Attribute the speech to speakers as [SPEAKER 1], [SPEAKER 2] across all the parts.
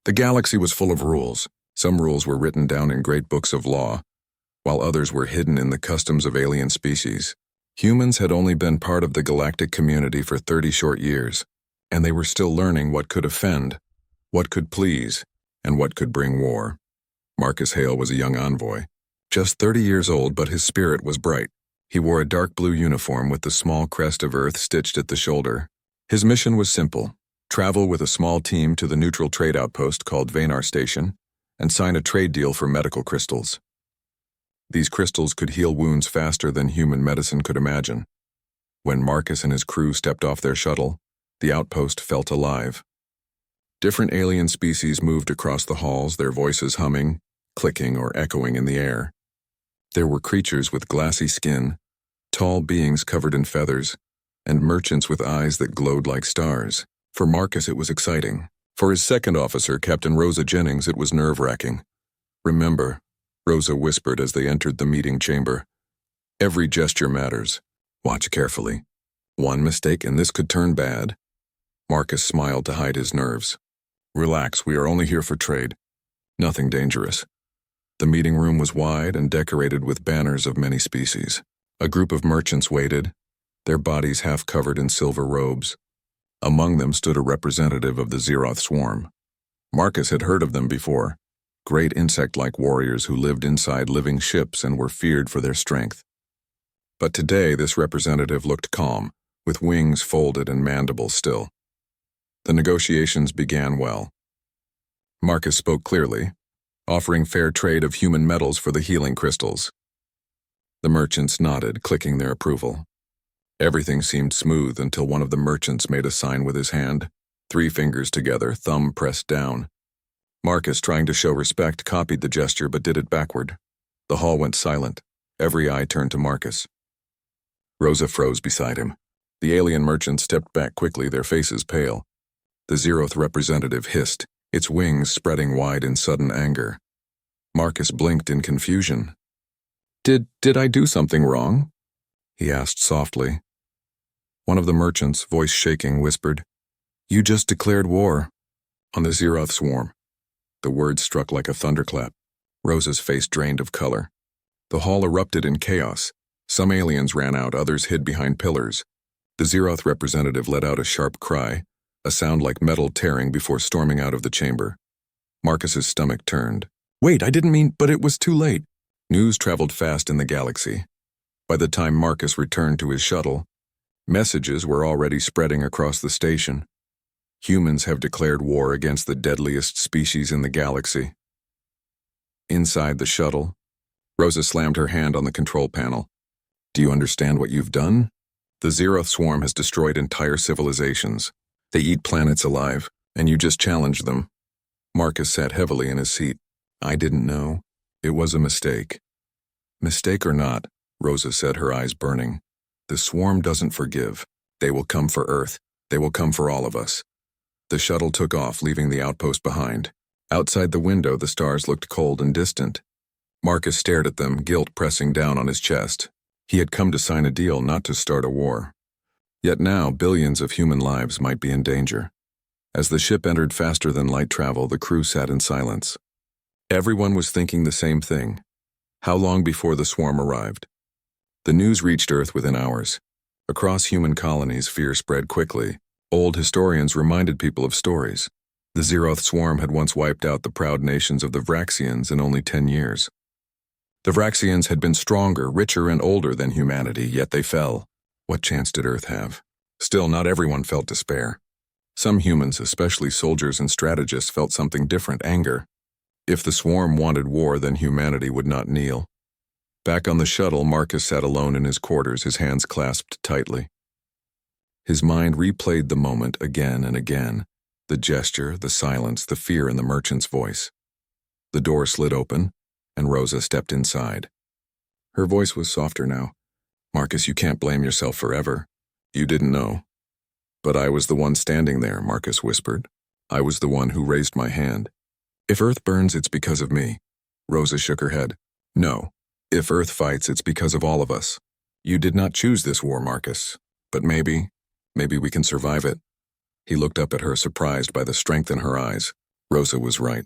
[SPEAKER 1] The galaxy was full of rules. Some rules were written down in great books of law, while others were hidden in the customs of alien species. Humans had only been part of the galactic community for 30 short years, and they were still learning what could offend, what could please, and what could bring war. Marcus Hale was a young envoy, just 30 years old, but his spirit was bright. He wore a dark blue uniform with the small crest of Earth stitched at the shoulder. His mission was simple: travel with a small team to the neutral trade outpost called Vanar Station and sign a trade deal for medical crystals. These crystals could heal wounds faster than human medicine could imagine. When Marcus and his crew stepped off their shuttle, the outpost felt alive. Different alien species moved across the halls, their voices humming, clicking, or echoing in the air. There were creatures with glassy skin, tall beings covered in feathers, and merchants with eyes that glowed like stars. For Marcus, it was exciting. For his second officer, Captain Rosa Jennings, it was nerve-wracking. "Remember," Rosa whispered as they entered the meeting chamber, "every gesture matters. Watch carefully. One mistake and this could turn bad." Marcus smiled to hide his nerves. "Relax, we are only here for trade. Nothing dangerous." The meeting room was wide and decorated with banners of many species. A group of merchants waited, their bodies half covered in silver robes. Among them stood a representative of the Zeroth swarm. Marcus had heard of them before, great insect-like warriors who lived inside living ships and were feared for their strength. But today this representative looked calm, with wings folded and mandibles still. The negotiations began well. Marcus spoke clearly, offering fair trade of human metals for the healing crystals. The merchants nodded, clicking their approval. Everything seemed smooth until one of the merchants made a sign with his hand, 3 fingers together, thumb pressed down. Marcus, trying to show respect, copied the gesture but did it backward. The hall went silent. Every eye turned to Marcus. Rosa froze beside him. The alien merchants stepped back quickly, their faces pale. The Zeroth representative hissed, its wings spreading wide in sudden anger. Marcus blinked in confusion. Did I do something wrong?" he asked softly. One of the merchants, voice shaking, whispered, "You just declared war on the Zeroth swarm." The words struck like a thunderclap. Rosa's face drained of color. The hall erupted in chaos. Some aliens ran out, others hid behind pillars. The Zeroth representative let out a sharp cry, a sound like metal tearing before storming out of the chamber. Marcus's stomach turned. "Wait, I didn't mean," but it was too late. News traveled fast in the galaxy. By the time Marcus returned to his shuttle, messages were already spreading across the station. Humans have declared war against the deadliest species in the galaxy. Inside the shuttle, Rosa slammed her hand on the control panel. "Do you understand what you've done? The Zeroth swarm has destroyed entire civilizations. They eat planets alive, and you just challenged them." Marcus sat heavily in his seat. "I didn't know. It was a mistake." "Mistake or not," Rosa said, her eyes burning, "the swarm doesn't forgive. They will come for Earth. They will come for all of us." The shuttle took off, leaving the outpost behind. Outside the window, the stars looked cold and distant. Marcus stared at them, guilt pressing down on his chest. He had come to sign a deal, not to start a war. Yet now, billions of human lives might be in danger. As the ship entered faster than light travel, the crew sat in silence. Everyone was thinking the same thing. How long before the swarm arrived? The news reached Earth within hours. Across human colonies, fear spread quickly. Old historians reminded people of stories. The Zeroth swarm had once wiped out the proud nations of the Vraxians in only 10 years. The Vraxians had been stronger, richer, and older than humanity, yet they fell. What chance did Earth have? Still, not everyone felt despair. Some humans, especially soldiers and strategists, felt something different: anger. If the swarm wanted war, then humanity would not kneel. Back on the shuttle, Marcus sat alone in his quarters, his hands clasped tightly. His mind replayed the moment again and again, the gesture, the silence, the fear in the merchant's voice. The door slid open, and Rosa stepped inside. Her voice was softer now. "Marcus, you can't blame yourself forever. You didn't know." "But I was the one standing there," Marcus whispered. "I was the one who raised my hand. If Earth burns, it's because of me." Rosa shook her head. "No. If Earth fights, it's because of all of us. You did not choose this war, Marcus. But maybe we can survive it." He looked up at her, surprised by the strength in her eyes. Rosa was right.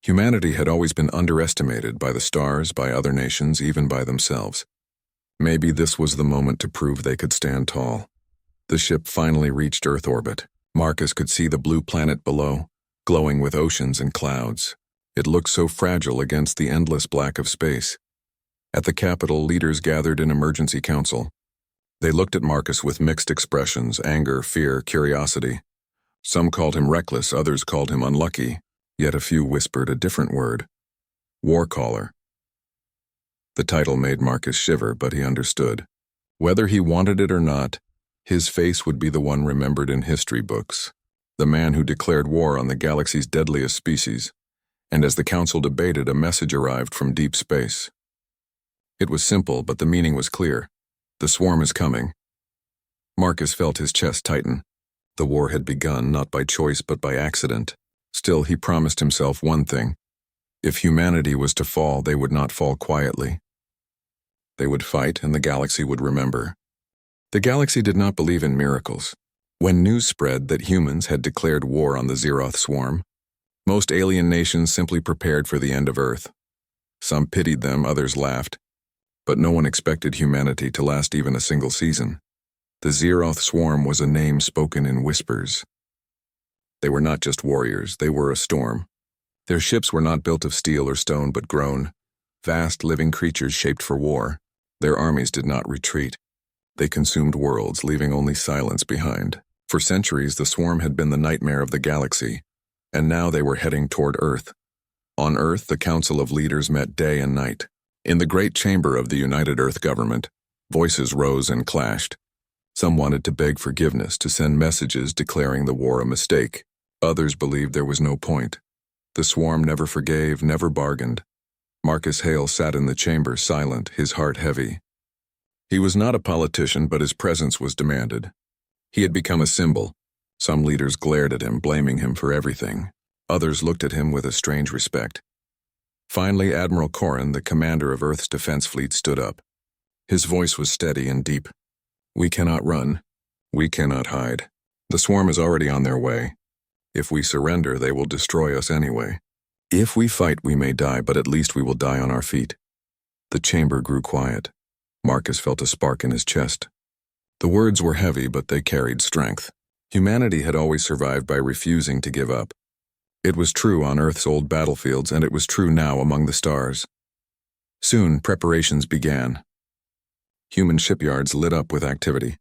[SPEAKER 1] Humanity had always been underestimated by the stars, by other nations, even by themselves. Maybe this was the moment to prove they could stand tall. The ship finally reached Earth orbit. Marcus could see the blue planet below, glowing with oceans and clouds. It looked so fragile against the endless black of space. At the capital, leaders gathered in emergency council. They looked at Marcus with mixed expressions: anger, fear, curiosity. Some called him reckless, others called him unlucky, yet a few whispered a different word: war caller. The title made Marcus shiver, but he understood. Whether he wanted it or not, his face would be the one remembered in history books. The man who declared war on the galaxy's deadliest species. And as the council debated, a message arrived from deep space. It was simple, but the meaning was clear. The swarm is coming. Marcus felt his chest tighten. The war had begun, not by choice but by accident. Still, he promised himself one thing. If humanity was to fall, they would not fall quietly. They would fight, and the galaxy would remember. The galaxy did not believe in miracles. When news spread that humans had declared war on the Zeroth swarm, most alien nations simply prepared for the end of Earth. Some pitied them, others laughed. But no one expected humanity to last even a single season. The Zeroth swarm was a name spoken in whispers. They were not just warriors, they were a storm. Their ships were not built of steel or stone but grown, vast living creatures shaped for war. Their armies did not retreat. They consumed worlds, leaving only silence behind. For centuries, the swarm had been the nightmare of the galaxy, and now they were heading toward Earth. On Earth, the Council of Leaders met day and night. In the great chamber of the United Earth government, voices rose and clashed. Some wanted to beg forgiveness, to send messages declaring the war a mistake. Others believed there was no point. The swarm never forgave, never bargained. Marcus Hale sat in the chamber, silent, his heart heavy. He was not a politician, but his presence was demanded. He had become a symbol. Some leaders glared at him, blaming him for everything. Others looked at him with a strange respect. Finally, Admiral Corrin, the commander of Earth's defense fleet, stood up. His voice was steady and deep. We cannot run. We cannot hide. The swarm is already on their way. If we surrender, they will destroy us anyway. If we fight, we may die, but at least we will die on our feet. The chamber grew quiet. Marcus felt a spark in his chest. The words were heavy, but they carried strength. Humanity had always survived by refusing to give up. It was true on Earth's old battlefields, and it was true now among the stars. Soon, preparations began. Human shipyards lit up with activity.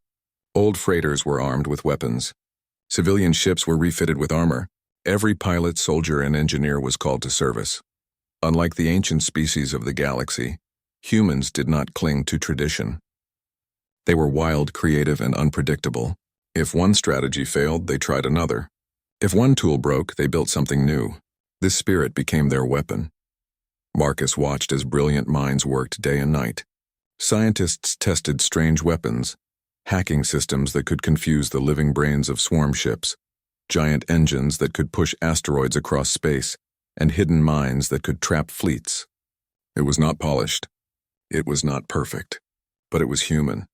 [SPEAKER 1] Old freighters were armed with weapons. Civilian ships were refitted with armor. Every pilot, soldier, and engineer was called to service. Unlike the ancient species of the galaxy, humans did not cling to tradition. They were wild, creative, and unpredictable. If one strategy failed, they tried another. If one tool broke, they built something new. This spirit became their weapon. Marcus watched as brilliant minds worked day and night. Scientists tested strange weapons, hacking systems that could confuse the living brains of swarm ships, giant engines that could push asteroids across space, and hidden mines that could trap fleets. It was not polished. It was not perfect. But it was human.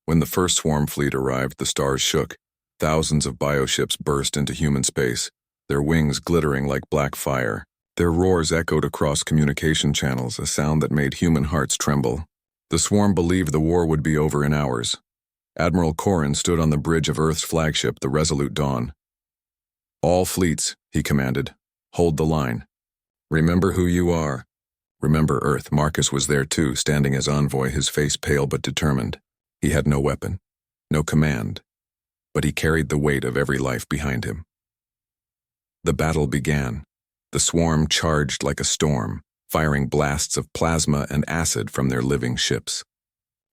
[SPEAKER 1] When the first swarm fleet arrived, the stars shook. Thousands of bioships burst into human space, their wings glittering like black fire. Their roars echoed across communication channels, a sound that made human hearts tremble. The swarm believed the war would be over in hours. Admiral Corrin stood on the bridge of Earth's flagship, the Resolute Dawn. All fleets, he commanded, hold the line. Remember who you are. Remember Earth. Marcus was there too, standing as envoy, his face pale but determined. He had no weapon, no command, but he carried the weight of every life behind him. The battle began. The swarm charged like a storm, firing blasts of plasma and acid from their living ships.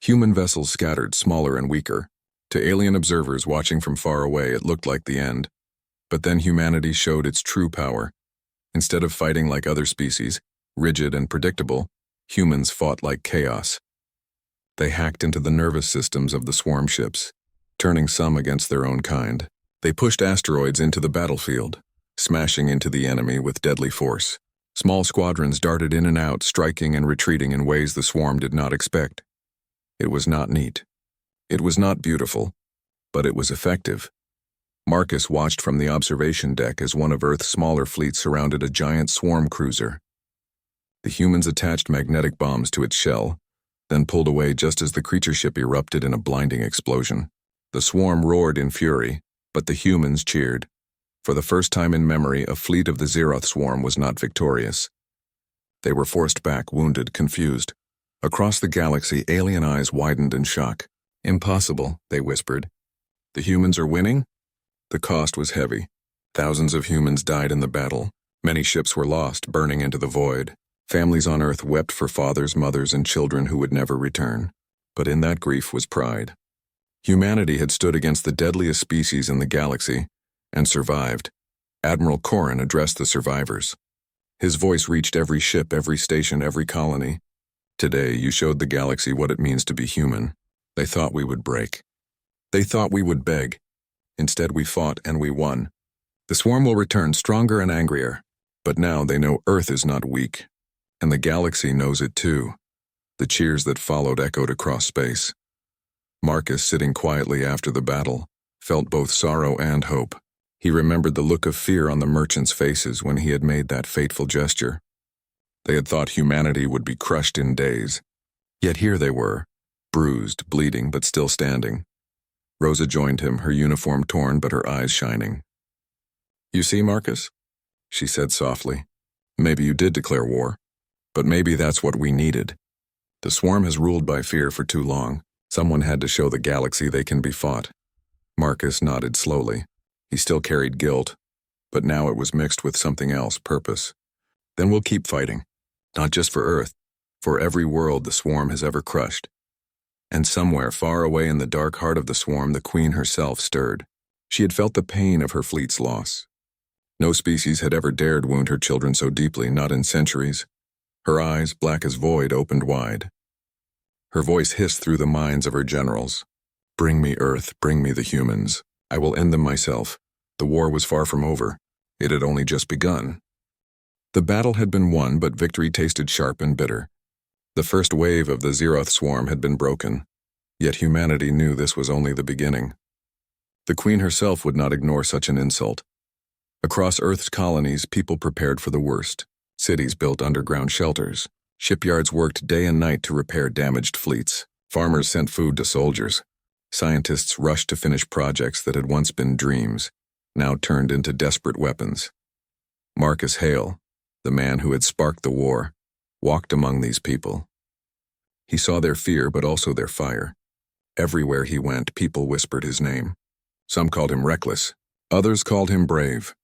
[SPEAKER 1] Human vessels scattered, smaller and weaker. To alien observers watching from far away, it looked like the end. But then humanity showed its true power. Instead of fighting like other species, rigid and predictable, humans fought like chaos. They hacked into the nervous systems of the swarm ships, turning some against their own kind. They pushed asteroids into the battlefield, smashing into the enemy with deadly force. Small squadrons darted in and out, striking and retreating in ways the swarm did not expect. It was not neat. It was not beautiful, but it was effective. Marcus watched from the observation deck as one of Earth's smaller fleets surrounded a giant swarm cruiser. The humans attached magnetic bombs to its shell, then pulled away just as the creature ship erupted in a blinding explosion. The swarm roared in fury, but the humans cheered. For the first time in memory, a fleet of the Zeroth swarm was not victorious. They were forced back, wounded, confused. Across the galaxy, alien eyes widened in shock. "Impossible," they whispered. "The humans are winning?" The cost was heavy. Thousands of humans died in the battle. Many ships were lost, burning into the void. Families on Earth wept for fathers, mothers, and children who would never return. But in that grief was pride. Humanity had stood against the deadliest species in the galaxy and survived. Admiral Corrin addressed the survivors. His voice reached every ship, every station, every colony. "Today, you showed the galaxy what it means to be human. They thought we would break. They thought we would beg. Instead, we fought and we won. The swarm will return stronger and angrier. But now they know Earth is not weak. And the galaxy knows it too." The cheers that followed echoed across space. Marcus, sitting quietly after the battle, felt both sorrow and hope. He remembered the look of fear on the merchants' faces when he had made that fateful gesture. They had thought humanity would be crushed in days. Yet here they were, bruised, bleeding, but still standing. Rosa joined him, her uniform torn but her eyes shining. "You see, Marcus?" she said softly. "Maybe you did declare war. But maybe that's what we needed. The swarm has ruled by fear for too long. Someone had to show the galaxy they can be fought." Marcus nodded slowly. He still carried guilt, but now it was mixed with something else, purpose. "Then we'll keep fighting. Not just for Earth, for every world the swarm has ever crushed." And somewhere far away in the dark heart of the swarm, the Queen herself stirred. She had felt the pain of her fleet's loss. No species had ever dared wound her children so deeply, not in centuries. Her eyes, black as void, opened wide. Her voice hissed through the minds of her generals. "Bring me Earth, bring me the humans. I will end them myself." The war was far from over. It had only just begun. The battle had been won, but victory tasted sharp and bitter. The first wave of the Zeroth swarm had been broken, yet humanity knew this was only the beginning. The Queen herself would not ignore such an insult. Across Earth's colonies, people prepared for the worst. Cities built underground shelters. Shipyards worked day and night to repair damaged fleets. Farmers sent food to soldiers. Scientists rushed to finish projects that had once been dreams, now turned into desperate weapons. Marcus Hale, the man who had sparked the war, walked among these people. He saw their fear, but also their fire. Everywhere he went, people whispered his name. Some called him reckless. Others called him brave.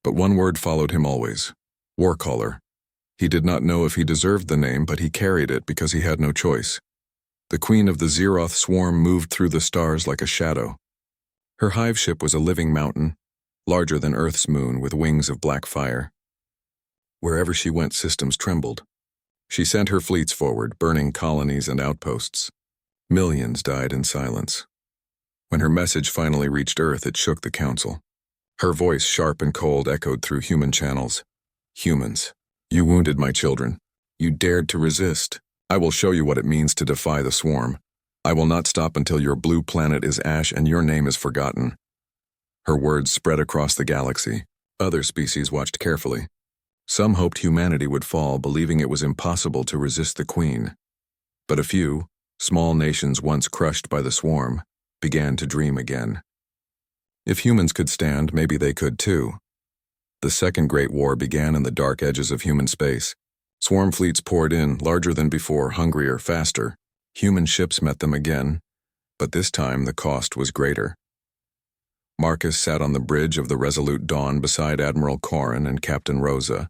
[SPEAKER 1] But one word followed him always: war caller. He did not know if he deserved the name, but he carried it because he had no choice. The Queen of the Zeroth swarm moved through the stars like a shadow. Her hive ship was a living mountain, larger than Earth's moon, with wings of black fire. Wherever she went, systems trembled. She sent her fleets forward, burning colonies and outposts. Millions died in silence. When her message finally reached Earth, it shook the council. Her voice, sharp and cold, echoed through human channels. "Humans, you wounded my children. You dared to resist. I will show you what it means to defy the swarm. I will not stop until your blue planet is ash and your name is forgotten." Her words spread across the galaxy. Other species watched carefully. Some hoped humanity would fall, believing it was impossible to resist the Queen. But a few, small nations once crushed by the swarm, began to dream again. If humans could stand, maybe they could too. The Second Great War began in the dark edges of human space. Swarm fleets poured in, larger than before, hungrier, faster. Human ships met them again, but this time the cost was greater. Marcus sat on the bridge of the Resolute Dawn beside Admiral Corrin and Captain Rosa.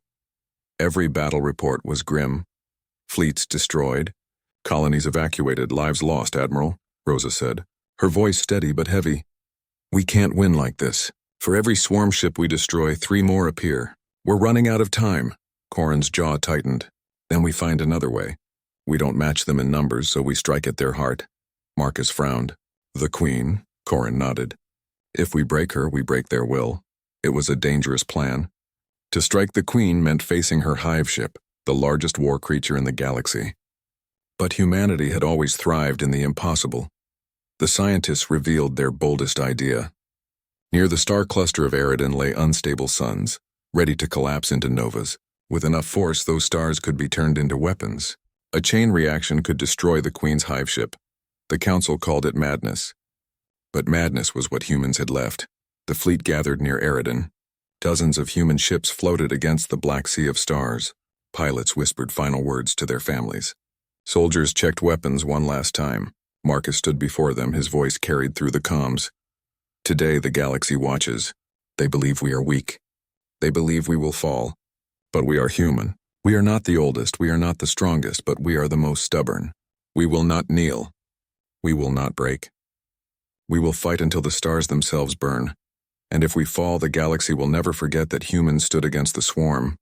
[SPEAKER 1] Every battle report was grim. Fleets destroyed. Colonies evacuated, lives lost, Admiral, Rosa said, her voice steady but heavy. "We can't win like this. For every swarm ship we destroy, 3 more appear. We're running out of time." Corrin's jaw tightened. "Then we find another way. We don't match them in numbers, so we strike at their heart." Marcus frowned. "The Queen?" Corrin nodded. "If we break her, we break their will." It was a dangerous plan. To strike the Queen meant facing her hive ship, the largest war creature in the galaxy. But humanity had always thrived in the impossible. The scientists revealed their boldest idea. Near the star cluster of Eridan lay unstable suns, ready to collapse into novas. With enough force, those stars could be turned into weapons. A chain reaction could destroy the Queen's hive ship. The Council called it madness. But madness was what humans had left. The fleet gathered near Eridan. Dozens of human ships floated against the black sea of stars. Pilots whispered final words to their families. Soldiers checked weapons one last time. Marcus stood before them, his voice carried through the comms. Today the galaxy watches. They believe we are weak. They believe we will fall. But we are human. We are not the oldest, we are not the strongest, but we are the most stubborn. We will not kneel. We will not break. We will fight until the stars themselves burn. And if we fall, the galaxy will never forget that humans stood against the swarm.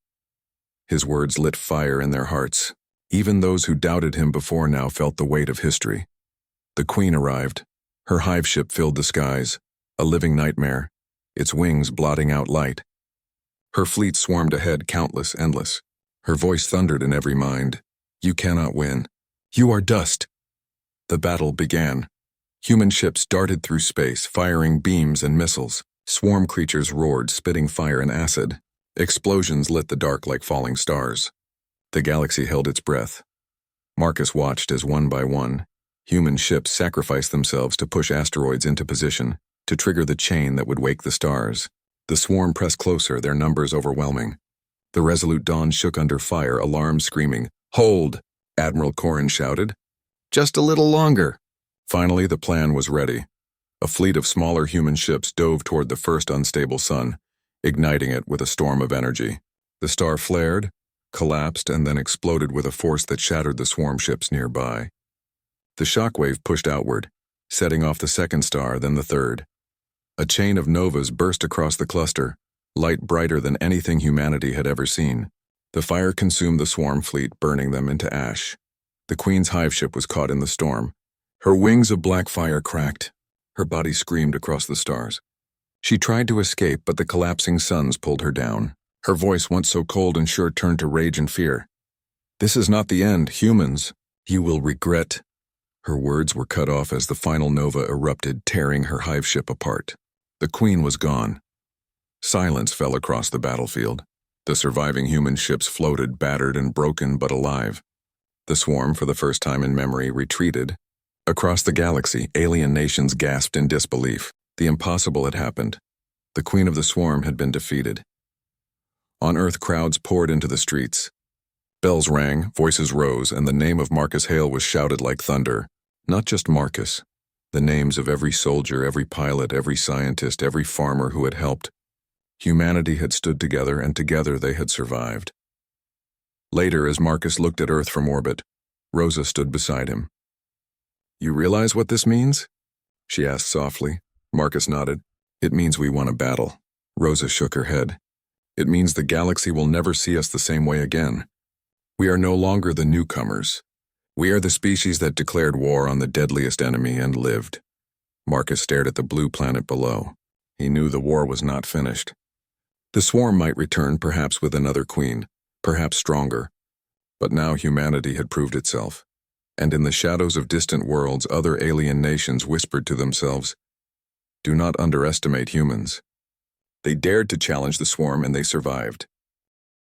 [SPEAKER 1] His words lit fire in their hearts. Even those who doubted him before now felt the weight of history. The Queen arrived. Her hive ship filled the skies, a living nightmare, its wings blotting out light. Her fleet swarmed ahead, countless, endless. Her voice thundered in every mind. You cannot win. You are dust. The battle began. Human ships darted through space, firing beams and missiles. Swarm creatures roared, spitting fire and acid. Explosions lit the dark like falling stars. The galaxy held its breath. Marcus watched as one by one, human ships sacrificed themselves to push asteroids into position, to trigger the chain that would wake the stars. The swarm pressed closer, their numbers overwhelming. The resolute Dawn shook under fire, alarms screaming. Hold! Admiral Corrin shouted. Just a little longer. Finally, the plan was ready. A fleet of smaller human ships dove toward the first unstable sun, igniting it with a storm of energy. The star flared, collapsed, and then exploded with a force that shattered the swarm ships nearby. The shockwave pushed outward, setting off the second star, then the third. A chain of novas burst across the cluster, light brighter than anything humanity had ever seen. The fire consumed the swarm fleet, burning them into ash. The Queen's hive ship was caught in the storm. Her wings of black fire cracked. Her body screamed across the stars. She tried to escape, but the collapsing suns pulled her down. Her voice, once so cold and sure, turned to rage and fear. This is not the end, humans. You will regret. Her words were cut off as the final nova erupted, tearing her hive ship apart. The Queen was gone. Silence fell across the battlefield. The surviving human ships floated, battered and broken, but alive. The swarm, for the first time in memory, retreated. Across the galaxy, alien nations gasped in disbelief. The impossible had happened. The Queen of the Swarm had been defeated. On Earth, crowds poured into the streets. Bells rang, voices rose, and the name of Marcus Hale was shouted like thunder. Not just Marcus. The names of every soldier, every pilot, every scientist, every farmer who had helped. Humanity had stood together, and together they had survived. Later, as Marcus looked at Earth from orbit, Rosa stood beside him. You realize what this means? She asked softly. Marcus nodded. It means we won a battle. Rosa shook her head. It means the galaxy will never see us the same way again. We are no longer the newcomers. We are the species that declared war on the deadliest enemy and lived. Marcus stared at the blue planet below. He knew the war was not finished. The swarm might return, perhaps with another queen, perhaps stronger. But now humanity had proved itself. And in the shadows of distant worlds, other alien nations whispered to themselves, do not underestimate humans. They dared to challenge the swarm, and they survived.